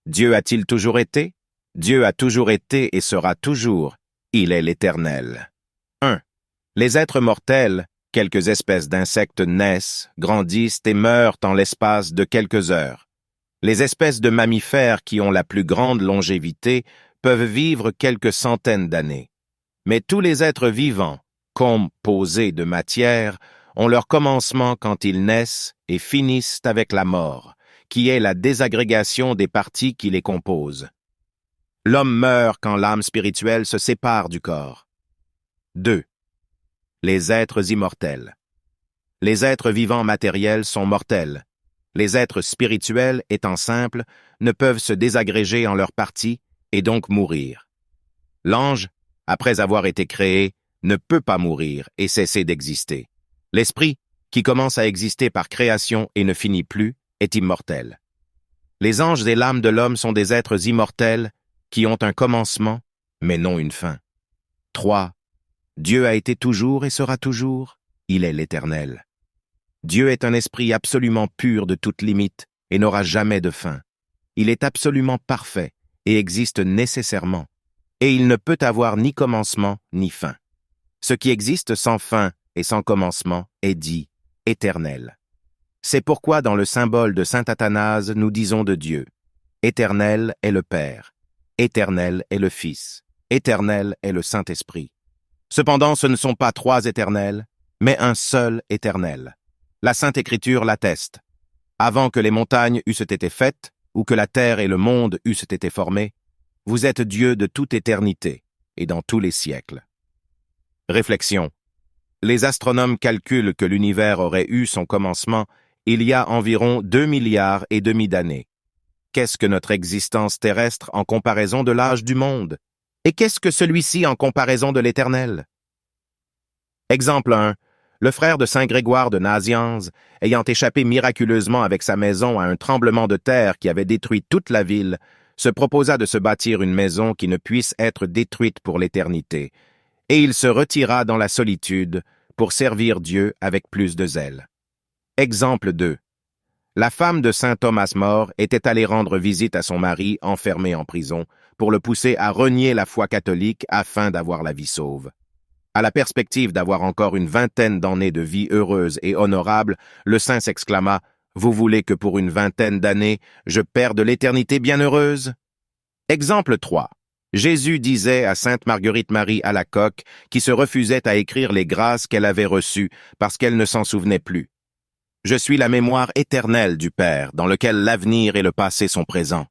Dieu a-t-il toujours été? Dieu a toujours été et sera toujours. Il est l'Éternel. 1. Les êtres mortels, quelques espèces d'insectes naissent, grandissent et meurent en l'espace de quelques heures. Les espèces de mammifères qui ont la plus grande longévité peuvent vivre quelques centaines d'années. Mais tous les êtres vivants, composés de matière, ont leur commencement quand ils naissent et finissent avec la mort, qui est la désagrégation des parties qui les composent. L'homme meurt quand l'âme spirituelle se sépare du corps. 2. Les êtres immortels. Les êtres vivants matériels sont mortels. Les êtres spirituels, étant simples, ne peuvent se désagréger en leurs parties et donc mourir. L'ange, après avoir été créé, ne peut pas mourir et cesser d'exister. L'esprit, qui commence à exister par création et ne finit plus, est immortel. Les anges et l'âme de l'homme sont des êtres immortels qui ont un commencement, mais non une fin. 3. Dieu a été toujours et sera toujours. Il est l'Éternel. Dieu est un esprit absolument pur de toute limite et n'aura jamais de fin. Il est absolument parfait et existe nécessairement, et il ne peut avoir ni commencement ni fin. Ce qui existe sans fin et sans commencement est dit éternel. C'est pourquoi dans le symbole de saint Athanase, nous disons de Dieu, éternel est le Père, éternel est le Fils, éternel est le Saint-Esprit. Cependant, ce ne sont pas trois éternels, mais un seul éternel. La Sainte Écriture l'atteste. Avant que les montagnes eussent été faites, ou que la terre et le monde eussent été formés, vous êtes Dieu de toute éternité et dans tous les siècles. Réflexion. Les astronomes calculent que l'univers aurait eu son commencement il y a environ 2,5 milliards d'années. Qu'est-ce que notre existence terrestre en comparaison de l'âge du monde? Et qu'est-ce que celui-ci en comparaison de l'éternel? Exemple 1. Le frère de saint Grégoire de Nazianze, ayant échappé miraculeusement avec sa maison à un tremblement de terre qui avait détruit toute la ville, se proposa de se bâtir une maison qui ne puisse être détruite pour l'éternité, et il se retira dans la solitude pour servir Dieu avec plus de zèle. Exemple 2. La femme de saint Thomas More était allée rendre visite à son mari enfermé en prison pour le pousser à renier la foi catholique afin d'avoir la vie sauve. À la perspective d'avoir encore une vingtaine d'années de vie heureuse et honorable, le saint s'exclama « Vous voulez que pour une vingtaine d'années, je perde l'éternité bienheureuse ?» Exemple 3. Jésus disait à sainte Marguerite Marie Alacoque qui se refusait à écrire les grâces qu'elle avait reçues parce qu'elle ne s'en souvenait plus. « Je suis la mémoire éternelle du Père, dans lequel l'avenir et le passé sont présents.